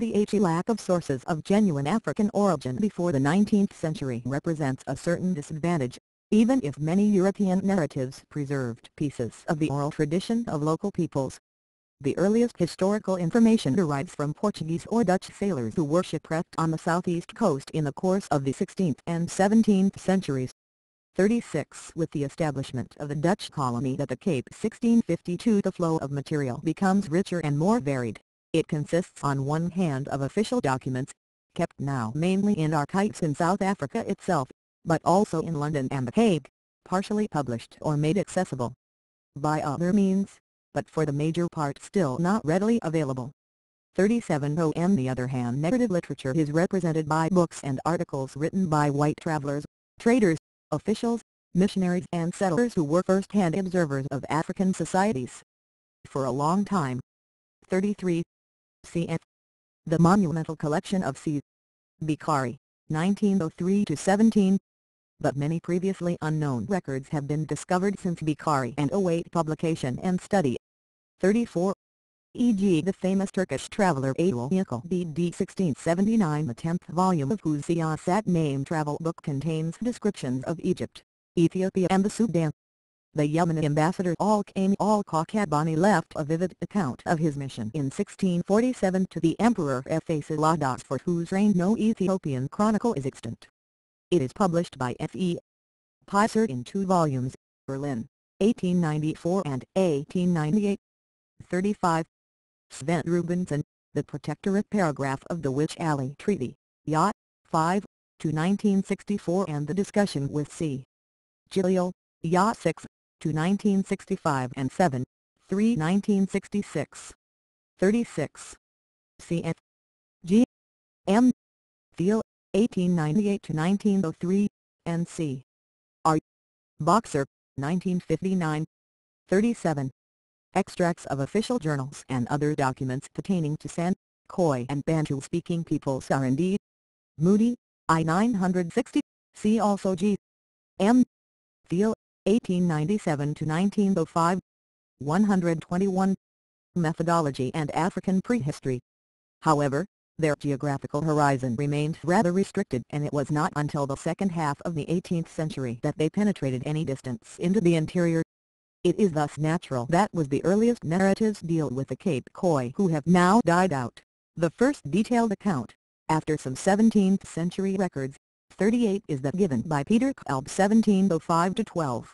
The lack of sources of genuine African origin before the 19th century represents a certain disadvantage, even if many European narratives preserved pieces of the oral tradition of local peoples. The earliest historical information derives from Portuguese or Dutch sailors who were shipwrecked on the southeast coast in the course of the 16th and 17th centuries. 36. With the establishment of the Dutch colony at the Cape 1652, the flow of material becomes richer and more varied. It consists on one hand of official documents, kept now mainly in archives in South Africa itself, but also in London and the Hague, partially published or made accessible by other means, but for the major part still not readily available. 37. On the other hand, narrative literature is represented by books and articles written by white travelers, traders, officials, missionaries and settlers who were first-hand observers of African societies for a long time. 33. Cf. The Monumental Collection of C. Bikari, 1903-17. But many previously unknown records have been discovered since Bikari and await publication and study. 34. E.g. the famous Turkish traveller Abul Yakul B.D. 1679, the 10th volume of whose Siyasat-name travel book contains descriptions of Egypt, Ethiopia and the Sudan. The Yemeni ambassador Al-Qaimi al-Kakabani left a vivid account of his mission in 1647 to the Emperor Faisal, for whose reign no Ethiopian chronicle is extant. It is published by F.E. Peiser in 2 volumes, Berlin. 1894 and 1898. 35. Sven Rubensson, The Protectorate paragraph of the Witch Alley Treaty, Yacht, 5, to 1964 and the discussion with C. Giglio, Yacht 6, to 1965 and 7, 3 1966. 36. C. G. M. Thiel, 1898 to 1903, and C. R. Boxer, 1959. 37. Extracts of official journals and other documents pertaining to San, Khoi and Bantu-speaking peoples are indeed Moody, I. 960, see also G. M. Thiel, 1897 to 1905. 121. Methodology and African prehistory. However, their geographical horizon remained rather restricted, and it was not until the second half of the 18th century that they penetrated any distance into the interior. It is thus natural that was the earliest narratives deal with the Cape Khoi who have now died out. The first detailed account, after some 17th century records, 38 is that given by Peter Kalb 1705-12.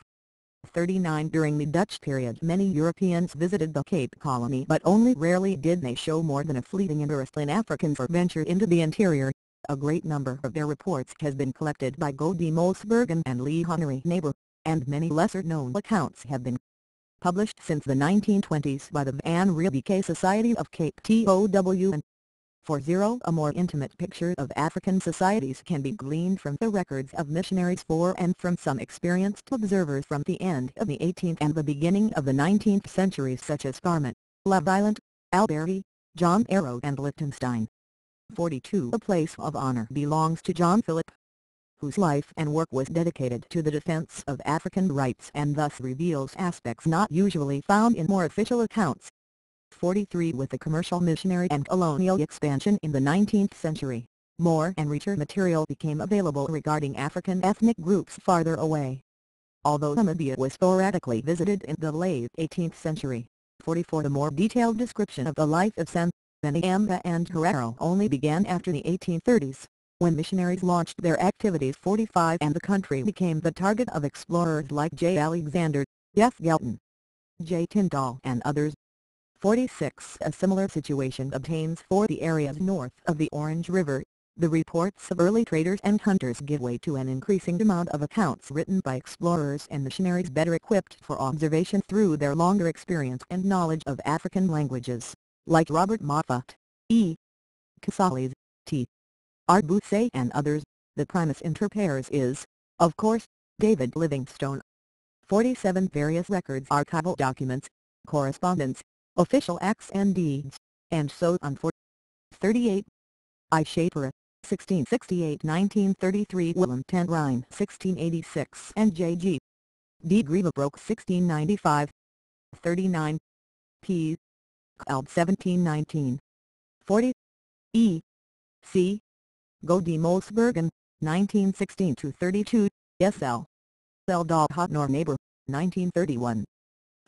39. During the Dutch period many Europeans visited the Cape Colony, but only rarely did they show more than a fleeting interest in Africans or venture into the interior. A great number of their reports has been collected by Go de Molsbergen and Lee Honnery Neighbor, and many lesser-known accounts have been published since the 1920s by the Van Riebeeck Society of Cape Tow. And 40. A more intimate picture of African societies can be gleaned from the records of missionaries for and from some experienced observers from the end of the 18th and the beginning of the 19th centuries such as Scarman, Leviland, Alberti, John Arrow and Liechtenstein. 42. A place of honor belongs to John Philip, whose life and work was dedicated to the defense of African rights and thus reveals aspects not usually found in more official accounts. 43. With the commercial missionary and colonial expansion in the 19th century, more and richer material became available regarding African ethnic groups farther away. Although Namibia was sporadically visited in the late 18th century, 44. The more detailed description of the life of San, Beniamba and Herero only began after the 1830s, when missionaries launched their activities. 45. And the country became the target of explorers like J. Alexander, F. Galton, J. Tyndall and others. 46. A similar situation obtains for the areas north of the Orange River. The reports of early traders and hunters give way to an increasing amount of accounts written by explorers and missionaries better equipped for observation through their longer experience and knowledge of African languages, like Robert Moffat, E. Casales, T. R. Boothsay and others. The primus inter pares is, of course, David Livingstone. 47. Various records, archival documents, correspondence, official acts and deeds, and so on. 38. I. Shapira, 1668-1933. Willem ten Rijn 1686 and J. G. D. Grievebroek 1695. 39. P. Kalb 1719. 40. E. C. Go de Molsbergen, 1916-32, S.L. Seldal Hotnor Neighbor, 1931.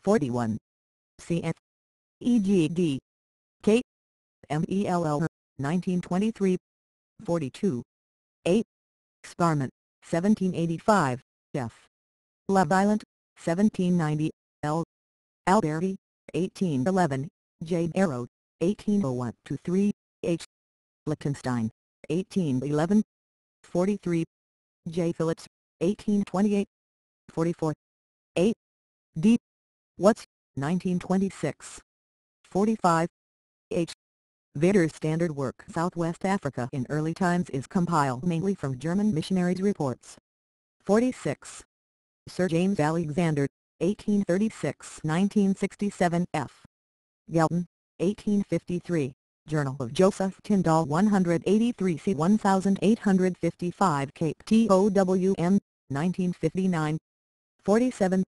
41. C. F. E. G. D. K. M.E.L.L. 1923. 42. 8. Scarman, 1785, F. Leviland, 1790, L. Alberti, 1811, J. Arrow, 1801-3, H. Liechtenstein, 1811. 43. J. Phillips, 1828. 44. 8. D. Watts, 1926. 45. H. Vader's standard work Southwest Africa in early times is compiled mainly from German missionaries' reports. 46. Sir James Alexander, 1836-1967 F. Galton, 1853, Journal of Joseph Tyndall 183 c. 1855 Cape TOWM, 1959. 47.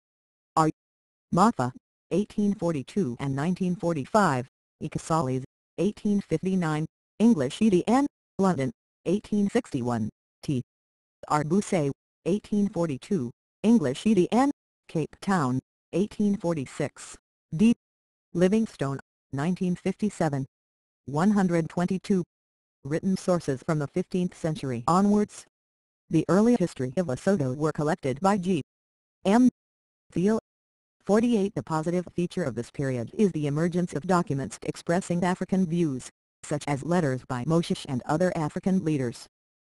R. Maffa, 1842 and 1945, E. Casales, 1859, English EDN, London, 1861, T. R. Boothsay, 1842, English EDN, Cape Town, 1846, D. Livingstone, 1957. 122. Written sources from the 15th century onwards. The early history of Lesotho were collected by G. M. Thiel, 48. The positive feature of this period is the emergence of documents expressing African views, such as letters by Moshesh and other African leaders.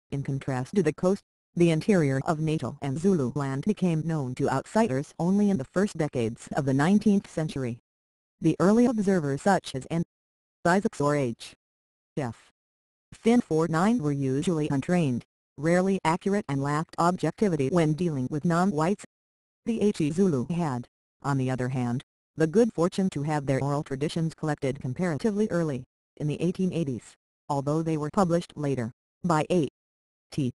In contrast to the coast, the interior of Natal and Zululand became known to outsiders only in the first decades of the 19th century. The early observers such as N. Isaacs or H. F. Finn 49 were usually untrained, rarely accurate and lacked objectivity when dealing with non-whites. The He Zulu had, on the other hand, the good fortune to have their oral traditions collected comparatively early, in the 1880s, although they were published later, by A. T.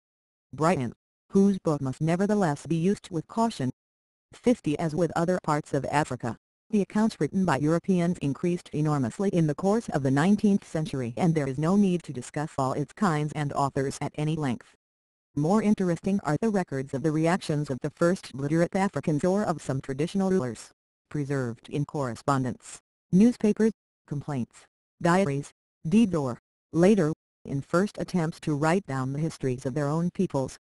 Brighton, whose book must nevertheless be used with caution. 50. As with other parts of Africa, the accounts written by Europeans increased enormously in the course of the 19th century, and there is no need to discuss all its kinds and authors at any length. More interesting are the records of the reactions of the first literate Africans or of some traditional rulers, preserved in correspondence, newspapers, complaints, diaries, deeds or, later, in first attempts to write down the histories of their own peoples.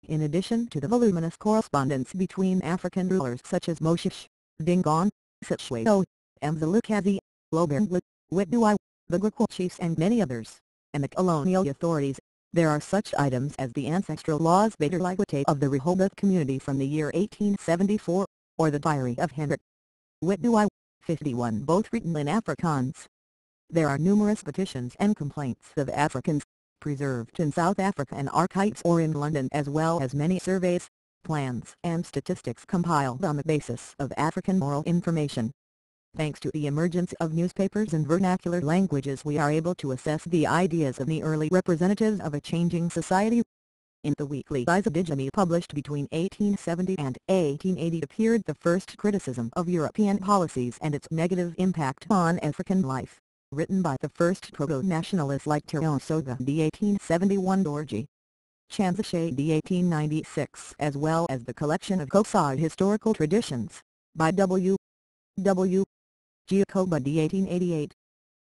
In addition to the voluminous correspondence between African rulers such as Moshesh, Dingaan, Sitshwayo, Mzilikazi, Lobengla, Witduai, the Griquas chiefs and many others, and the colonial authorities, there are such items as the ancestral laws Baderligwate of the Rehoboth community from the year 1874, or the diary of Hendrik Witduai, 51, both written in Afrikaans. There are numerous petitions and complaints of Africans, preserved in South African archives or in London, as well as many surveys, plans and statistics compiled on the basis of African oral information. Thanks to the emergence of newspapers and vernacular languages, we are able to assess the ideas of the early representatives of a changing society. In the weekly Isidijami published between 1870 and 1880 appeared the first criticism of European policies and its negative impact on African life, written by the first proto-nationalists like Teronsoga d. 1871 Dorji Chanzashe d. 1896, as well as the collection of Kosai historical traditions, by W. W. Giacoba d. 1888.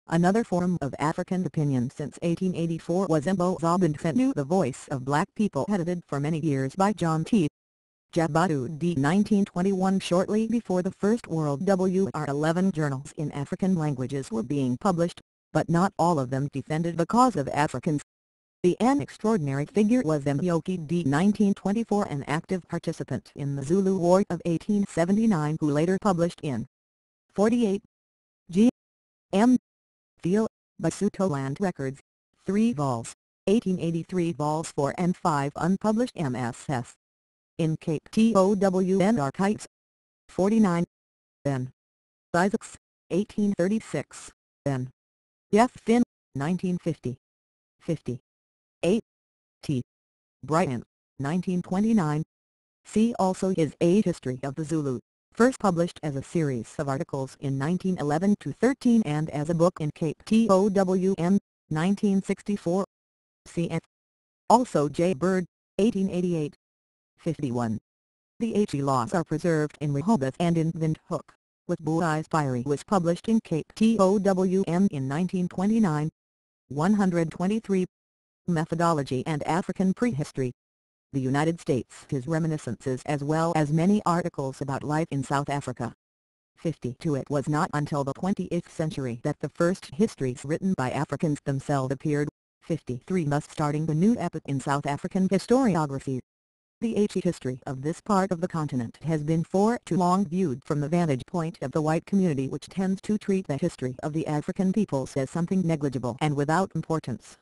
Another form of African opinion since 1884 was Mbo Zabandfenu, the Voice of Black People, edited for many years by John T. Jabatu d. 1921. Shortly before the First World War, 11 journals in African languages were being published, but not all of them defended the cause of Africans. An extraordinary figure was Myoki d. 1924, an active participant in the Zulu War of 1879, who later published in 48. G. M. Theo, Basutoland Records, 3 vols, 1883 vols 4 and 5 unpublished MSS. In Cape TOWN Archives. 49. N. Isaacs, 1836, N. F. Finn, 1950. 50. 8. T. Brighton, 1929. See also his A History of the Zulu, first published as a series of articles in 1911-13 and as a book in Cape TOWN, 1964. Cf. Also J. Bird, 1888. 51. The He laws are preserved in Rehoboth and in Windhoek, with Boai's diary was published in Cape TOWN in 1929. 123. Methodology and African Prehistory. The United States, his reminiscences as well as many articles about life in South Africa. 52. It was not until the 20th century that the first histories written by Africans themselves appeared. 53. Thus starting the new epoch in South African historiography. The history of this part of the continent has been for too long viewed from the vantage point of the white community, which tends to treat the history of the African peoples as something negligible and without importance.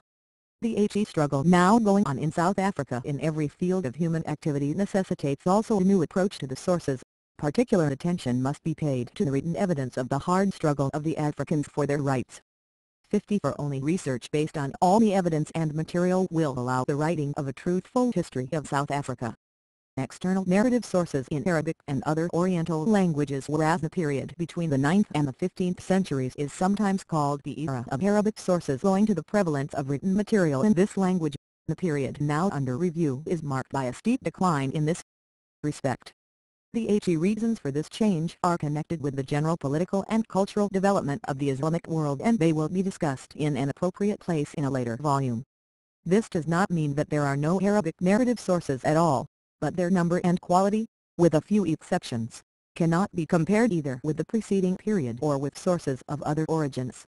The struggle now going on in South Africa in every field of human activity necessitates also a new approach to the sources. Particular attention must be paid to the written evidence of the hard struggle of the Africans for their rights. 50. For only research based on all the evidence and material will allow the writing of a truthful history of South Africa. External narrative sources in Arabic and other Oriental languages, whereas the period between the 9th and the 15th centuries is sometimes called the era of Arabic sources owing to the prevalence of written material in this language. The period now under review is marked by a steep decline in this respect. The reasons for this change are connected with the general political and cultural development of the Islamic world, and they will be discussed in an appropriate place in a later volume. This does not mean that there are no Arabic narrative sources at all, but their number and quality, with a few exceptions, cannot be compared either with the preceding period or with sources of other origins.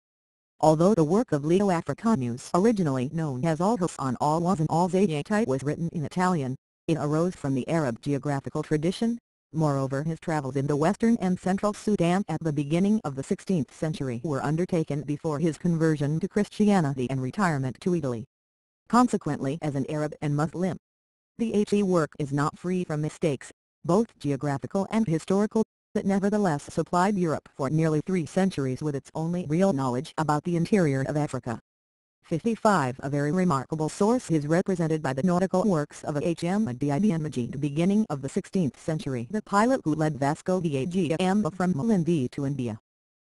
Although the work of Leo Africanus, originally known as Alhus on Alwas and Alzayati, was written in Italian, it arose from the Arab geographical tradition. Moreover, his travels in the western and central Sudan at the beginning of the 16th century were undertaken before his conversion to Christianity and retirement to Italy. Consequently, as an Arab and Muslim, the HE work is not free from mistakes, both geographical and historical, that nevertheless supplied Europe for nearly 3 centuries with its only real knowledge about the interior of Africa. 55. A very remarkable source is represented by the nautical works of H.M. the beginning of the 16th century, the pilot who led Vasco da Gama from Malindi to India.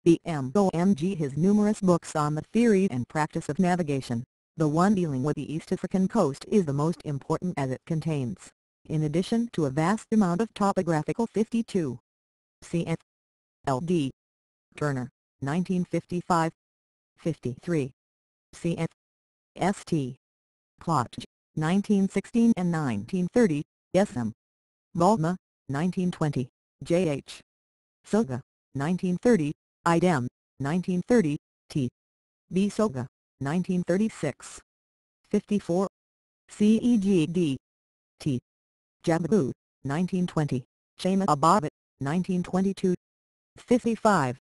BMOMG has numerous books on the theory and practice of navigation. The one dealing with the East African coast is the most important as it contains, in addition to a vast amount of topographical 52. Cf. L.D. Turner, 1955. 53. Cf. St. Plotch, 1916 and 1930, S.M. Balma, 1920, J.H. Soga, 1930, Idem, 1930, T. B. Soga, 1936. 54. Cegd. T. Jababu, 1920, Chama Ababat, 1922. 55.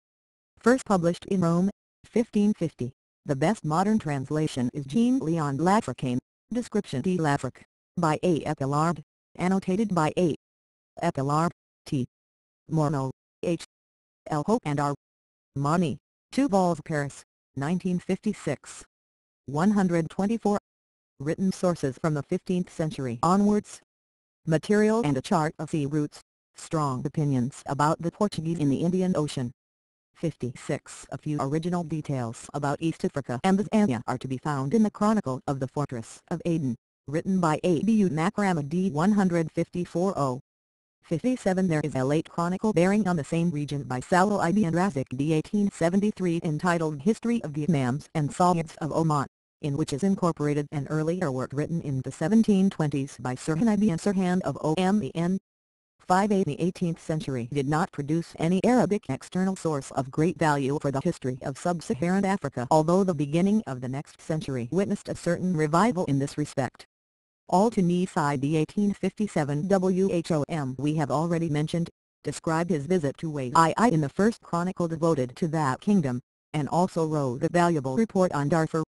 First published in Rome, 1550. The best modern translation is Jean-Léon Lafricaine, Description de l'Afrique, by A. Epillard, annotated by A. Epillard, T. Morneau, H. L. Hope and R. Moni, 2 vols Paris, 1956. 124. Written sources from the 15th century onwards. Material and a chart of sea routes. Strong opinions about the Portuguese in the Indian Ocean. 56. A few original details about East Africa and the Zambia are to be found in the Chronicle of the Fortress of Aden, written by Abu Makrama d. 154-0. 57. There is a late chronicle bearing on the same region by Salo ibn Razak d. 1873 entitled History of the Imams and Sayyids of Oman, in which is incorporated an earlier work written in the 1720s by Sirhan ibn Sirhan of Oman. 5a. The 18th century did not produce any Arabic external source of great value for the history of sub-Saharan Africa, although the beginning of the next century witnessed a certain revival in this respect. All to Nephi d. 1857 Whom we have already mentioned, described his visit to Wai in the first chronicle devoted to that kingdom, and also wrote a valuable report on Darfur.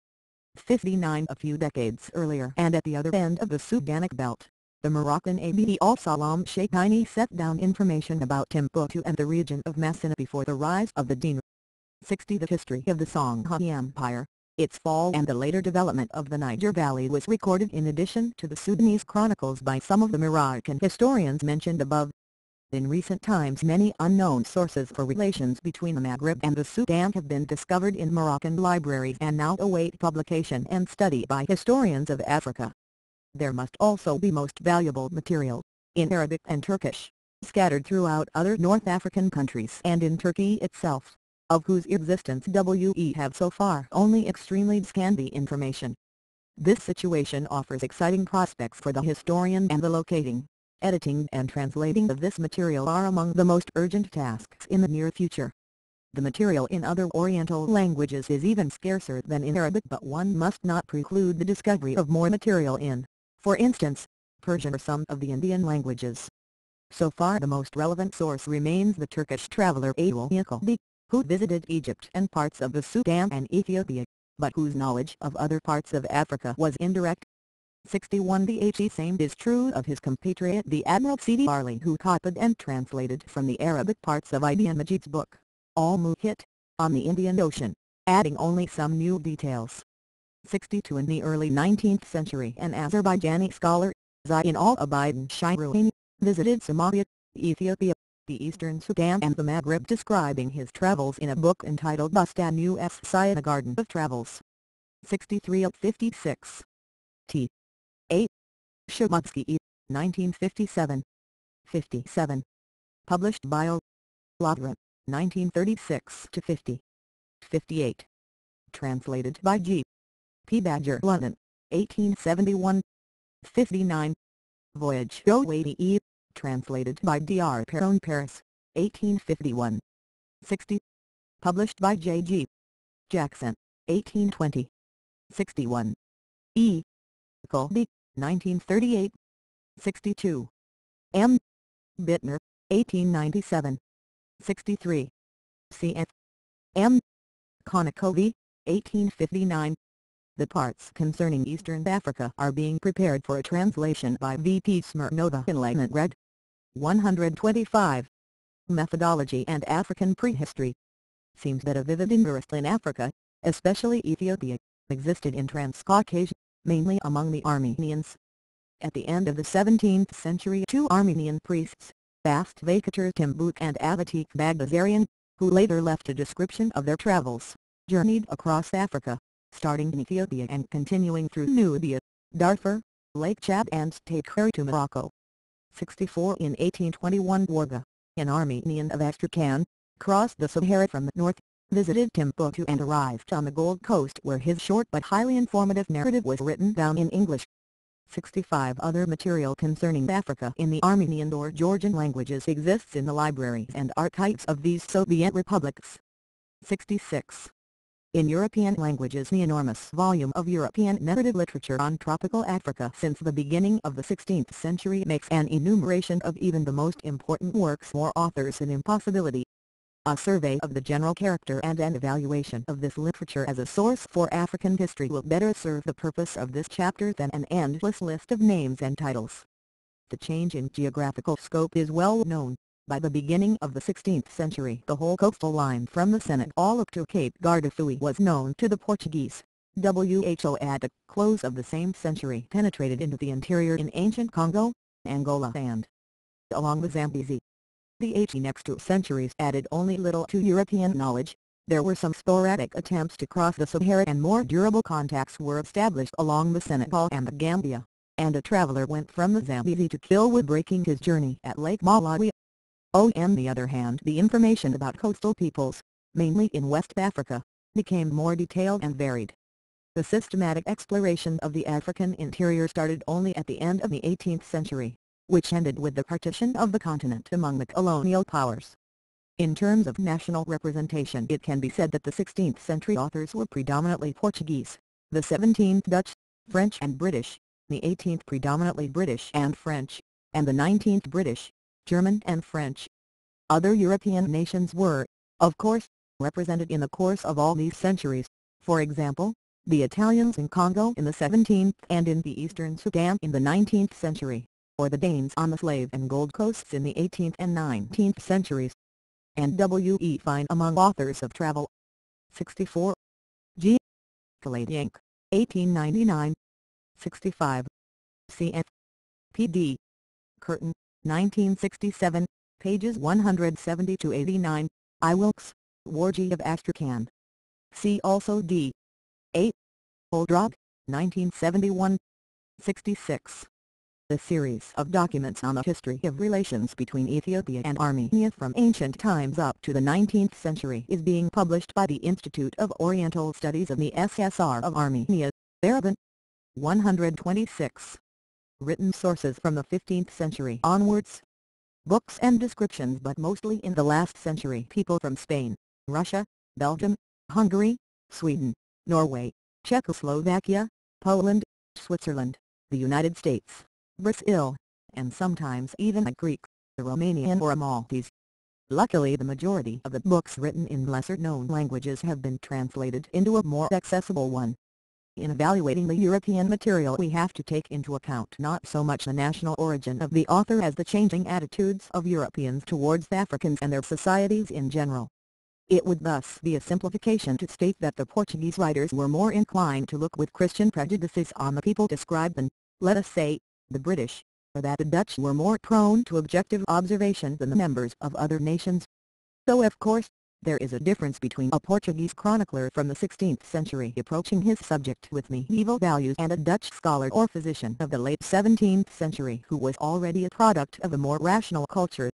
59. A few decades earlier and at the other end of the Sudanic belt, the Moroccan Abd al-Salam Sheikhaini set down information about Timbuktu and the region of Massina before the rise of the dinar. 60. The history of the Songhai Empire, its fall and the later development of the Niger Valley was recorded in addition to the Sudanese chronicles by some of the Moroccan historians mentioned above. In recent times many unknown sources for relations between the Maghreb and the Sudan have been discovered in Moroccan libraries and now await publication and study by historians of Africa. There must also be most valuable material, in Arabic and Turkish, scattered throughout other North African countries and in Turkey itself, of whose existence we have so far only extremely scanty information. This situation offers exciting prospects for the historian, and the locating, editing and translating of this material are among the most urgent tasks in the near future. The material in other Oriental languages is even scarcer than in Arabic, but one must not preclude the discovery of more material in, for instance, Persian or some of the Indian languages. So far the most relevant source remains the Turkish traveler Abul Yaqub, who visited Egypt and parts of the Sudan and Ethiopia, but whose knowledge of other parts of Africa was indirect. 61. The same is true of his compatriot the Admiral Sidi Barley, who copied and translated from the Arabic parts of Ibn Majid's book, Al-Muhit, on the Indian Ocean, adding only some new details. 62. In the early 19th century an Azerbaijani scholar, Zayn al-Abidin Shirwani, visited Somalia, Ethiopia, the eastern Sudan and the Maghreb, describing his travels in a book entitled Bustanus Syed, a Garden of Travels. 63. 56. T. A. Shamutsky, 1957. 57. Published by O. Lavran, 1936-50. 58. Translated by G. P. Badger, London, 1871. 59. Voyage Oade, translated by D. R. Perron, Paris, 1851. 60. Published by J.G. Jackson, 1820. 61. E. Colby, 1938. 62. M. Bittner, 1897. 63. C.F. M. Konakovi, 1859. The parts concerning Eastern Africa are being prepared for a translation by V.P. Smirnova in Leningrad. 125. Methodology and African Prehistory. Seems that a vivid interest in Africa, especially Ethiopia, existed in Transcaucasia, mainly among the Armenians. At the end of the 17th century, two Armenian priests, Bast Vakatur Timbuk and Avatik Bagdasarian, who later left a description of their travels, journeyed across Africa, starting in Ethiopia and continuing through Nubia, Darfur, Lake Chad and Takeri to Morocco. 64. In 1821 Warga, an Armenian of Astrakhan, crossed the Sahara from the north, visited Timbuktu and arrived on the Gold Coast where his short but highly informative narrative was written down in English. 65. Other material concerning Africa in the Armenian or Georgian languages exists in the libraries and archives of these Soviet republics. 66. In European languages, the enormous volume of European narrative literature on tropical Africa since the beginning of the 16th century makes an enumeration of even the most important works or authors an impossibility. A survey of the general character and an evaluation of this literature as a source for African history will better serve the purpose of this chapter than an endless list of names and titles. The change in geographical scope is well known. By the beginning of the 16th century, the whole coastal line from the Senegal up to Cape Guardafui was known to the Portuguese. Who at the close of the same century penetrated into the interior in ancient Congo, Angola and along the Zambezi. The next 2 centuries added only little to European knowledge. There were some sporadic attempts to cross the Sahara and more durable contacts were established along the Senegal and the Gambia, and a traveler went from the Zambezi to Kilwa breaking his journey at Lake Malawi. On the other hand, the information about coastal peoples, mainly in West Africa, became more detailed and varied. The systematic exploration of the African interior started only at the end of the 18th century, which ended with the partition of the continent among the colonial powers. In terms of national representation, it can be said that the 16th century authors were predominantly Portuguese, the 17th Dutch, French and British, the 18th predominantly British and French, and the 19th British, German and French. Other European nations were, of course, represented in the course of all these centuries, for example, the Italians in Congo in the 17th and in the eastern Sudan in the 19th century, or the Danes on the Slave and Gold Coasts in the 18th and 19th centuries. And W.E. Fine among authors of travel. 64. G. Kaladiank, 1899. 65. C.F. P.D. Curtin, 1967, pages 170-89, I. Wilkes, Warji of Astrakhan. See also D. A. Holdrog, 1971. 66. The series of documents on the history of relations between Ethiopia and Armenia from ancient times up to the 19th century is being published by the Institute of Oriental Studies of the SSR of Armenia, Yerevan. 126. Written sources from the 15th century onwards. Books and descriptions but mostly in the last century. People from Spain, Russia, Belgium, Hungary, Sweden, Norway, Czechoslovakia, Poland, Switzerland, the United States, Brazil, and sometimes even a Greek, a Romanian or a Maltese. Luckily the majority of the books written in lesser-known languages have been translated into a more accessible one. In evaluating the European material we have to take into account not so much the national origin of the author as the changing attitudes of Europeans towards Africans and their societies in general. It would thus be a simplification to state that the Portuguese writers were more inclined to look with Christian prejudices on the people described than, let us say, the British, or that the Dutch were more prone to objective observation than the members of other nations. So of course, there is a difference between a Portuguese chronicler from the 16th century approaching his subject with medieval values and a Dutch scholar or physician of the late 17th century who was already a product of a more rational culture.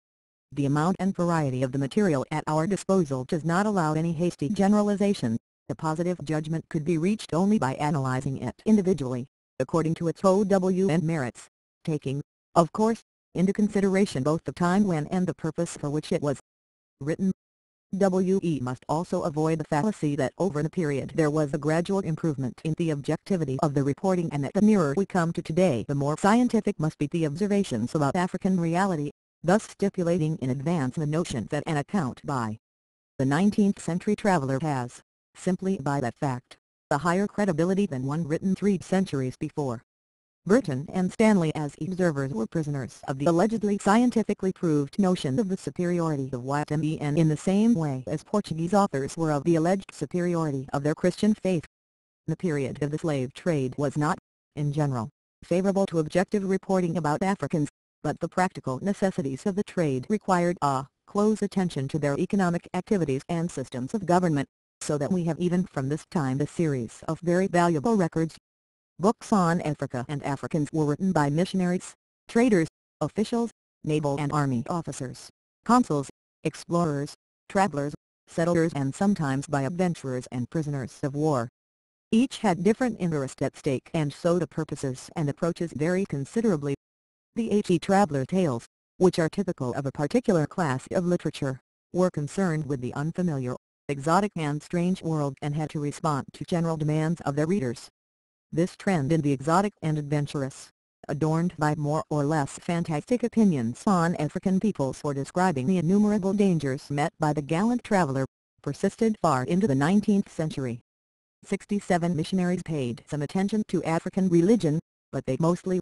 The amount and variety of the material at our disposal does not allow any hasty generalization. The positive judgment could be reached only by analyzing it individually, according to its OW and merits, taking, of course, into consideration both the time when and the purpose for which it was written. We must also avoid the fallacy that over the period there was a gradual improvement in the objectivity of the reporting, and that the nearer we come to today the more scientific must be the observations about African reality, thus stipulating in advance the notion that an account by the 19th century traveler has, simply by that fact, a higher credibility than one written 3 centuries before. Burton and Stanley as observers were prisoners of the allegedly scientifically proved notion of the superiority of white men in the same way as Portuguese authors were of the alleged superiority of their Christian faith. The period of the slave trade was not, in general, favorable to objective reporting about Africans, but the practical necessities of the trade required a close attention to their economic activities and systems of government, so that we have even from this time a series of very valuable records. Books on Africa and Africans were written by missionaries, traders, officials, naval and army officers, consuls, explorers, travelers, settlers, and sometimes by adventurers and prisoners of war. Each had different interests at stake, and so the purposes and approaches vary considerably. The traveler tales, which are typical of a particular class of literature, were concerned with the unfamiliar, exotic and strange world, and had to respond to general demands of their readers. This trend in the exotic and adventurous, adorned by more or less fantastic opinions on African peoples or describing the innumerable dangers met by the gallant traveler, persisted far into the 19th century. 67 missionaries paid some attention to African religion, but they mostly